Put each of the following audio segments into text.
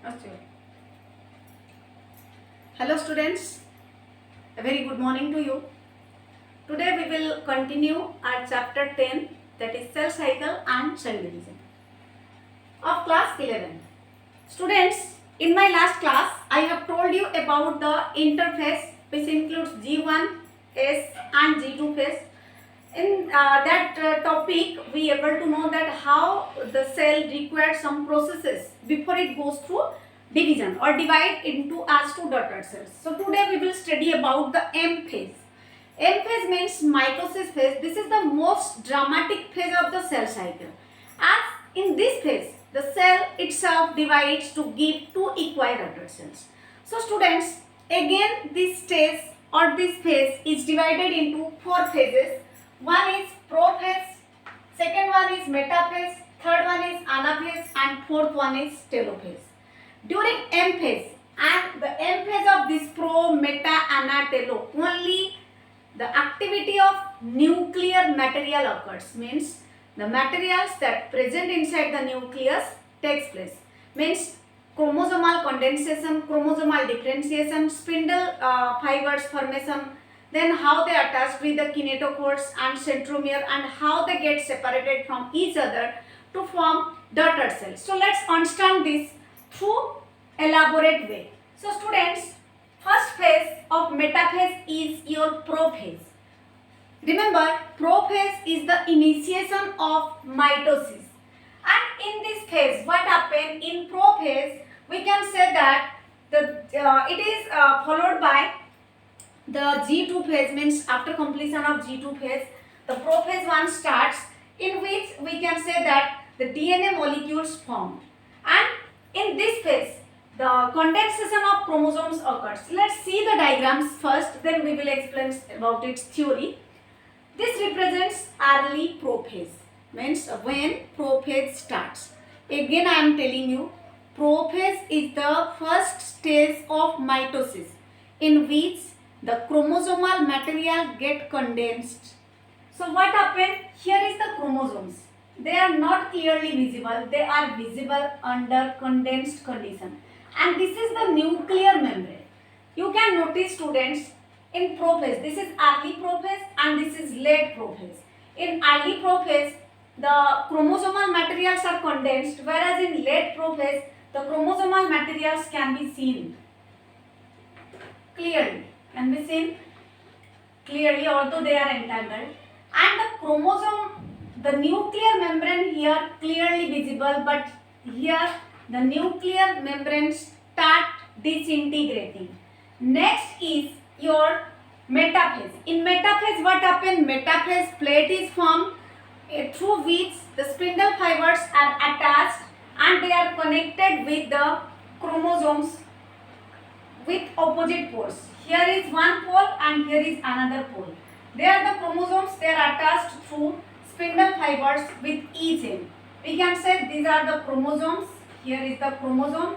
Okay. Hello students, a very good morning to you. Today we will continue our chapter 10, that is cell cycle and cell division of class 11. Students, in my last class I have told you about the interphase which includes G1, S and G2 phase. In that topic we able to know that how the cell requires some processes before it goes through division or divide into as two daughter cells. So today we will study about the M phase. M phase means mitosis phase. This is the most dramatic phase of the cell cycle. As in this phase, the cell itself divides to give two equal daughter cells. So students, again this stage or this phase is divided into four phases. One is prophase, second one is metaphase, third one is anaphase and fourth one is telophase. During M phase, and the M phase of this pro, meta, ana, telo, only the activity of nuclear material occurs, means the materials that present inside the nucleus takes place, means chromosomal condensation, chromosomal differentiation, spindle fibers formation, then how they attach with the kinetochores and centromere and how they get separated from each other to form daughter cells. So let's understand this through elaborate way. So students, first phase of metaphase is your prophase. Remember, prophase is the initiation of mitosis. And in this phase, what happens in prophase, we can say that it is followed by the G2 phase, means after completion of G2 phase, the prophase 1 starts, in which we can say that the DNA molecules formed. And in this phase, the condensation of chromosomes occurs. Let's see the diagrams first, then we will explain about its theory. This represents early prophase, means when prophase starts. Again I am telling you, prophase is the first stage of mitosis in which the chromosomal material get condensed. So what happened? Here is the chromosomes. They are not clearly visible. They are visible under condensed condition. And this is the nuclear membrane. You can notice students, in prophase, this is early prophase and this is late prophase. In early prophase, the chromosomal materials are condensed, whereas in late prophase, the chromosomal materials can be seen clearly. Can be seen clearly, although they are entangled. And the chromosome, the nuclear membrane here clearly visible, but here the nuclear membrane start disintegrating. Next is your metaphase. In metaphase, what happens? Metaphase plate is formed through which the spindle fibers are attached and they are connected with the chromosomes with opposite poles. Here is one pole and here is another pole. They are the chromosomes, they are attached through spindle fibers with each end. We can say these are the chromosomes. Here is the chromosome.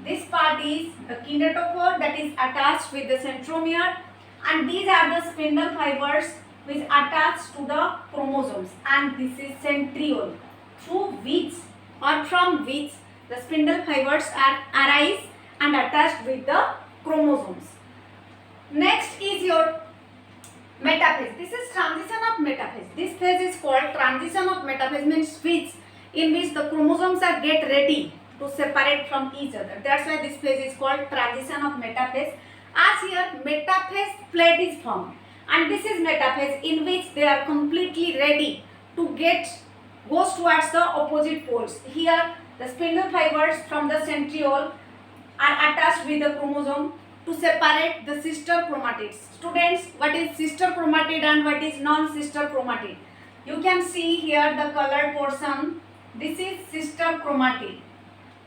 This part is the kinetochore that is attached with the centromere, and these are the spindle fibers which attach to the chromosomes, and this is centriole through which or from which the spindle fibers are arise and attached with the chromosomes. Next is your metaphase. This is transition of metaphase. This phase is called transition of metaphase, means switch in which the chromosomes are get ready to separate from each other. That's why this phase is called transition of metaphase. As here metaphase plate is formed, and this is metaphase in which they are completely ready to goes towards the opposite poles. Here the spindle fibers from the centriole are attached with the chromosome to separate the sister chromatids. Students, what is sister chromatid and what is non-sister chromatid? You can see here the colored portion. This is sister chromatid.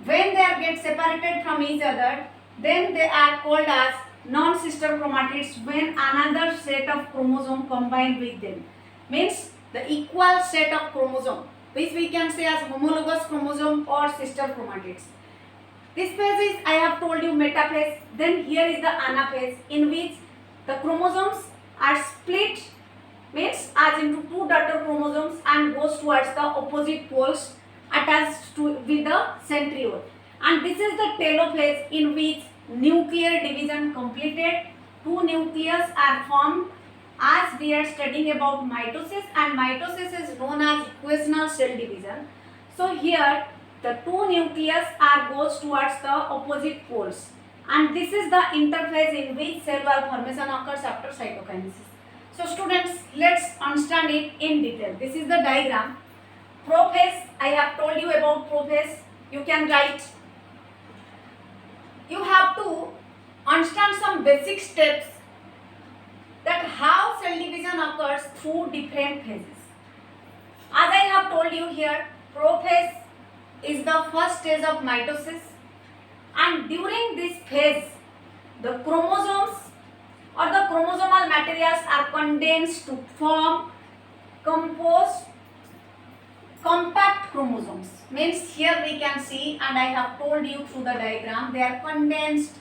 When they are get separated from each other, then they are called as non-sister chromatids when another set of chromosome combined with them. Means the equal set of chromosome, which we can say as homologous chromosome or sister chromatids. This phase is, I have told you, metaphase. Then here is the anaphase in which the chromosomes are split, means as into two daughter chromosomes and goes towards the opposite poles attached to with the centriole. and this is the telophase in which nuclear division completed. Two nucleus are formed as we are studying about mitosis, and mitosis is known as equational cell division. So here the two nucleus are goes towards the opposite poles, and this is the interphase in which cell wall formation occurs after cytokinesis. So students, let's understand it in detail. This is the diagram. Prophase, I have told you about prophase. You can write. You have to understand some basic steps that how cell division occurs through different phases. As I have told you here, prophase is the first stage of mitosis, and during this phase, the chromosomes or the chromosomal materials are condensed to form composed compact chromosomes. Means here we can see, and I have told you through the diagram, they are condensed.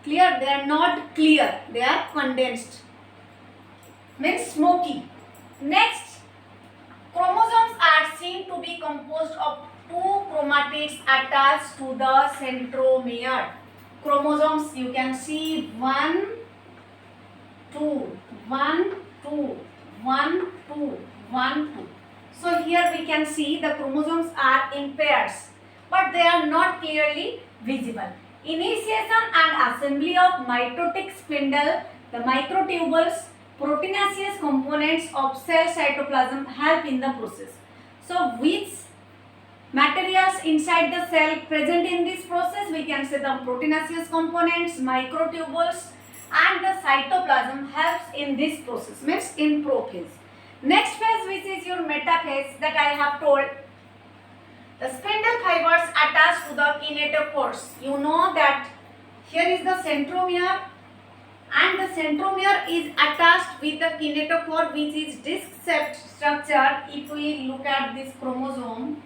Clear? They are not clear. They are condensed. Means smoky. Next, chromosomes are seen to be composed of two chromatids attached to the centromere. Chromosomes you can see 1, 2, 1, 2, 1, 2, 1, 2. So here we can see the chromosomes are in pairs, but they are not clearly visible. Initiation and assembly of mitotic spindle, the microtubules, proteinaceous components of cell cytoplasm help in the process. So which materials inside the cell present in this process? We can say the proteinaceous components, microtubules, and the cytoplasm helps in this process, means in prophase. Next phase, which is your metaphase, that I have told. The spindle fibers attached to the kinetochores. You know that here is the centromere, and the centromere is attached with the kinetochore, which is disc-shaped structure. If we look at this chromosome,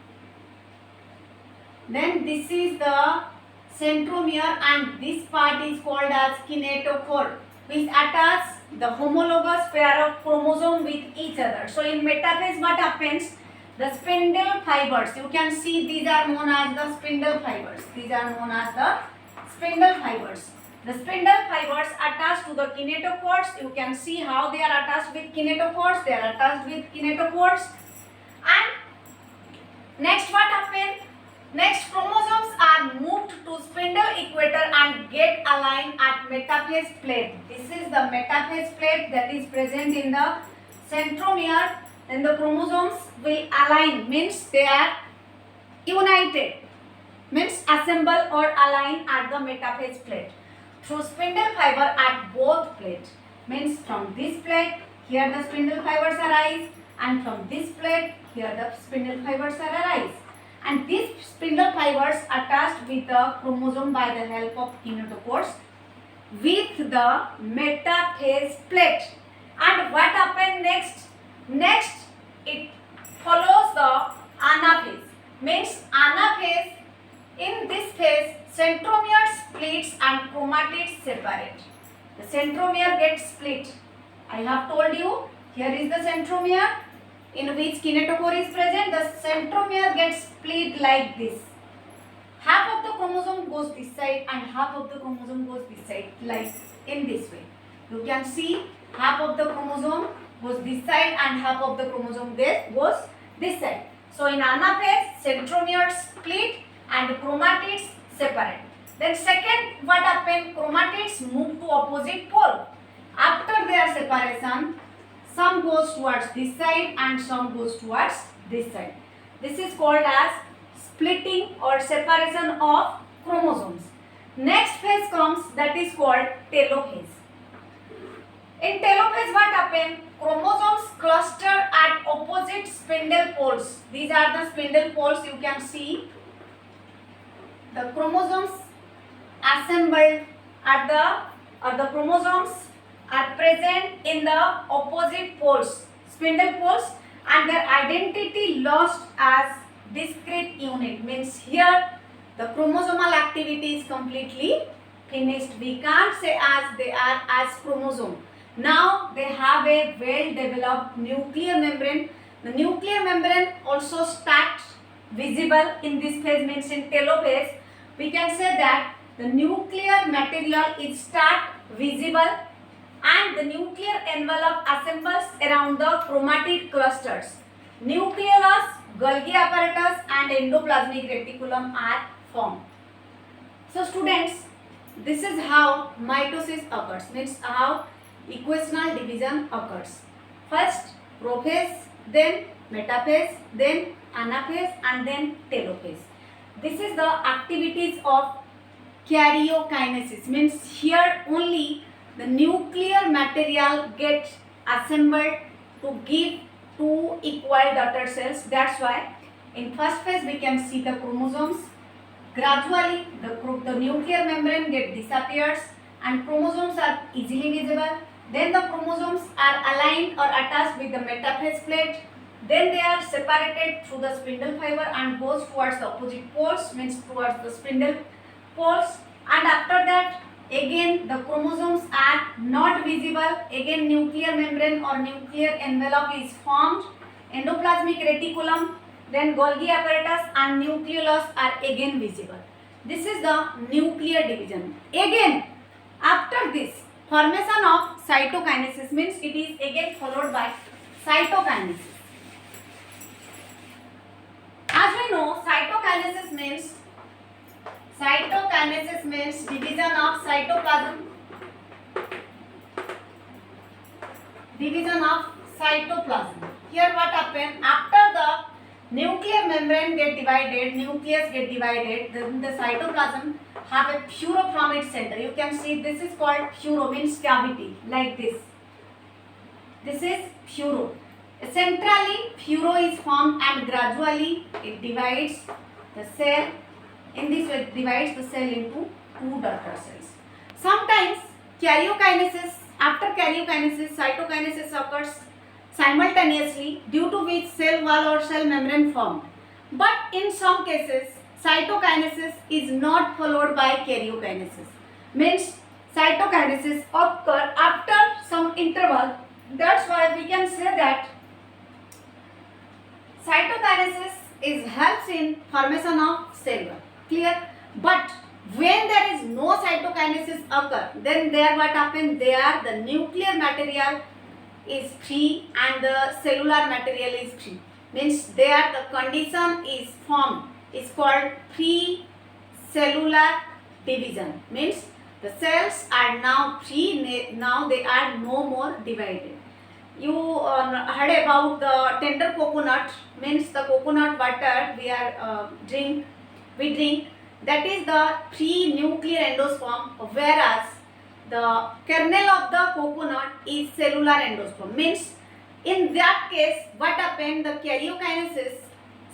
then this is the centromere, and this part is called as kinetochore, which attach the homologous pair of chromosome with each other. So in metaphase, what happens? The spindle fibers, you can see these are known as the spindle fibers. These are known as the spindle fibers. The spindle fibers attached to the kinetochores. You can see how they are attached with kinetochores. They are attached with kinetochores. And next what happens? Next, chromosomes are moved to spindle equator and get aligned at metaphase plate. This is the metaphase plate that is present in the centromere. Then the chromosomes will align, means they are united, means assemble or align at the metaphase plate through spindle fiber at both plates. Means from this plate, here the spindle fibers arise, and from this plate, here the spindle fibers are arise. And these spindle fibers attached with the chromosome by the help of kinetochores with the metaphase plate. And what happens next? Next, it follows the anaphase. Means anaphase, in this phase, centromere splits and chromatids separate. The centromere gets split. I have told you, here is the centromere in which kinetochore is present. The centromere gets split like this. Half of the chromosome goes this side and half of the chromosome goes this side, like in this way. You can see half of the chromosome goes this side and half of the chromosome goes this side. So in anaphase, centromere split and chromatids separate. Then second, what happens? Chromatids move to opposite pole. After their separation, some goes towards this side and some goes towards this side. This is called as splitting or separation of chromosomes. Next phase comes, that is called telophase. In telophase, what happens? Chromosomes cluster at opposite spindle poles. These are the spindle poles, you can see. The chromosomes assembled at the chromosomes are present in the opposite poles, spindle poles, and their identity lost as discrete unit. Means here the chromosomal activity is completely finished. We can't say as they are as chromosome. Now they have a well developed nuclear membrane. The nuclear membrane also starts visible in this phase, means in telophase, we can say that the nuclear material is start visible and the nuclear envelope assembles around the chromatid clusters. Nucleolus, Golgi apparatus and endoplasmic reticulum are formed. So students, this is how mitosis occurs, means how equational division occurs. First prophase, then metaphase, then anaphase and then telophase. This is the activities of karyokinesis, means here only the nuclear material gets assembled to give two equal daughter cells. That's why in first phase we can see the chromosomes. Gradually the nuclear membrane disappears and chromosomes are easily visible. Then the chromosomes are aligned or attached with the metaphase plate. Then they are separated through the spindle fiber and goes towards the opposite poles, means towards the spindle poles. And after that again the chromosomes are not visible. Again nuclear membrane or nuclear envelope is formed. Endoplasmic reticulum, then Golgi apparatus and nucleolus are again visible. This is the nuclear division. Again after this formation of cytokinesis, means it is again followed by cytokinesis. As we know, cytokinesis means division of cytoplasm. Division of cytoplasm. Here what happens, after the nuclear membrane get divided, nucleus get divided, then the cytoplasm have a furo from its center. You can see this is called furo, means cavity, like this. This is furo. Centrally furo is formed and gradually it divides the cell. In this way it divides the cell into two daughter cells. Sometimes karyokinesis, after karyokinesis cytokinesis occurs simultaneously, due to which cell wall or cell membrane formed. But in some cases cytokinesis is not followed by karyokinesis, means cytokinesis occur after some interval. That's why we can say that cytokinesis helps in formation of cell wall. Clear? But when there is no cytokinesis occur, then there what happens? There the nuclear material is free and the cellular material is free. Means there the condition is formed, is called free cellular division. Means the cells are now free, now they are no more divided. You heard about the tender coconut, means the coconut water we drink, that is the free nuclear endosperm, whereas the kernel of the coconut is cellular endosperm. Means in that case what happened, the karyokinesis,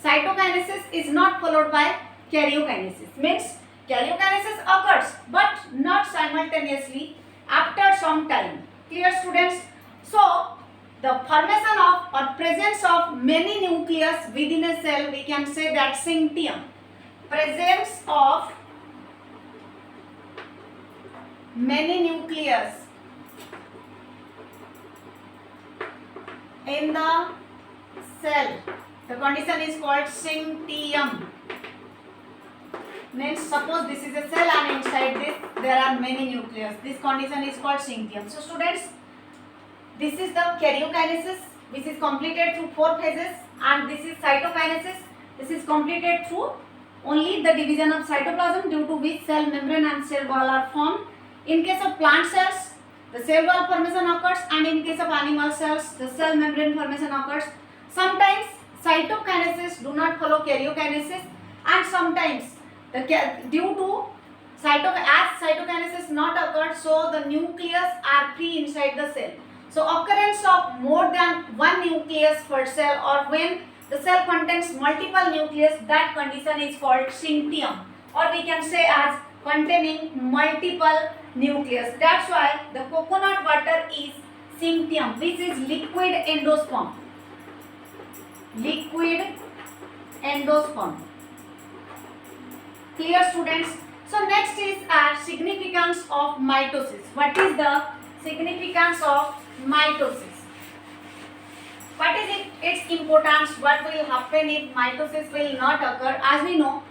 cytokinesis is not followed by karyokinesis. Means karyokinesis occurs but not simultaneously, after some time. Clear students? So the formation of or presence of many nucleus within a cell, we can say that syncytium. Presence of many nucleus in the cell, the condition is called syncytium. Means suppose this is a cell and inside this there are many nucleus. This condition is called syncytium. So students, this is the karyokinesis which is completed through 4 phases, and this is cytokinesis. This is completed through only the division of cytoplasm, due to which cell membrane and cell wall are formed. In case of plant cells, the cell wall formation occurs, and in case of animal cells, the cell membrane formation occurs. Sometimes cytokinesis do not follow karyokinesis, and sometimes due to cytokinesis not occurred, so the nucleus are free inside the cell. So occurrence of more than one nucleus per cell, or when the cell contains multiple nucleus, that condition is called syncytium, or we can say as containing multiple nucleus. That's why the coconut water is syncytium, which is liquid endosperm. Liquid endosperm. Clear students? So next is significance of mitosis. What is the significance of mitosis? What is its importance? What will happen if mitosis will not occur? As we know,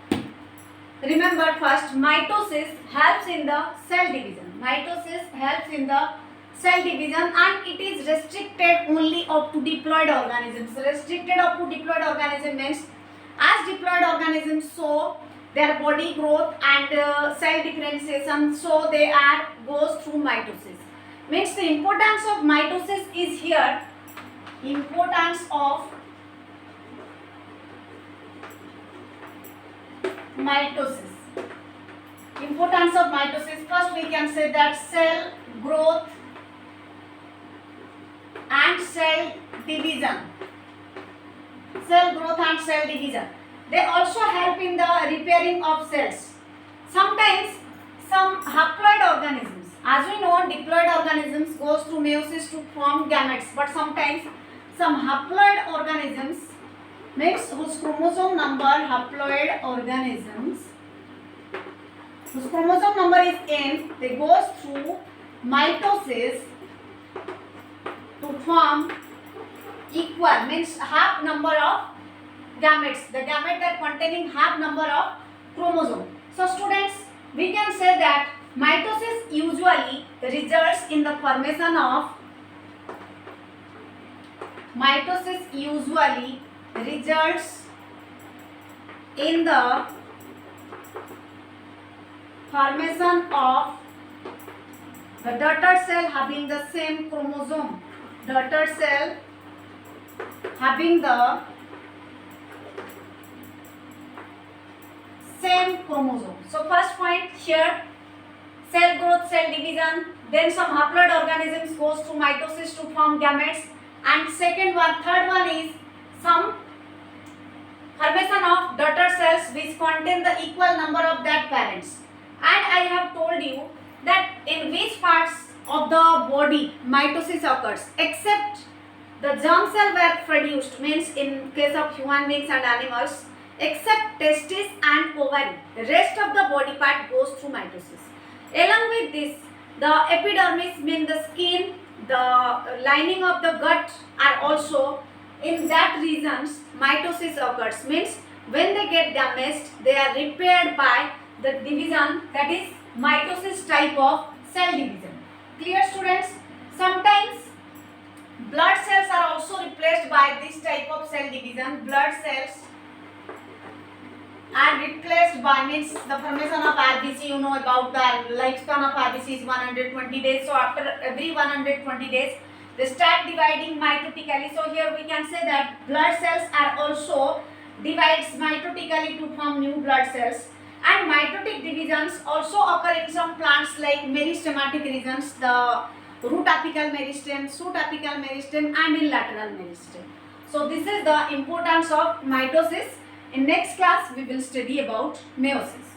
remember first, mitosis helps in the cell division. Mitosis helps in the cell division and it is restricted only up to diploid organisms. Restricted up to diploid organism means as diploid organisms show their body growth and cell differentiation, so they are goes through mitosis. Means the importance of mitosis is here. Importance of mitosis. Importance of mitosis. First, we can say that cell growth and cell division. Cell growth and cell division. They also help in the repairing of cells. Sometimes some haploid organisms, as we know, diploid organisms goes through meiosis to form gametes, but sometimes some haploid organisms means whose chromosome number, haploid organisms whose chromosome number is n, they goes through mitosis to form equal, means half number of gametes, the gamete that containing half number of chromosome. So students, we can say that mitosis usually results in the formation of the daughter cell having the same chromosome. Daughter cell having the same chromosome. So first point here, cell growth, cell division, then some haploid organisms goes through mitosis to form gametes, and third one is some formation of daughter cells which contain the equal number of their parents. And I have told you that in which parts of the body mitosis occurs, except the germ cell were produced, means in case of human beings and animals, except testis and ovary, the rest of the body part goes through mitosis. Along with this, the epidermis, means the skin, the lining of the gut are also in that regions mitosis occurs, means when they get damaged, they are repaired by the division, that is mitosis type of cell division. Clear students? Sometimes blood cells are also replaced by this type of cell division. Blood cells are replaced by, means the formation of RBC, you know about the lifespan of RBC is 120 days. So after every 120 days, they start dividing mitotically. So here we can say that blood cells are also divides mitotically to form new blood cells. And mitotic divisions also occur in some plants like meristematic regions, the root apical meristem, shoot apical meristem, and in lateral meristem. So this is the importance of mitosis. In next class, we will study about meiosis.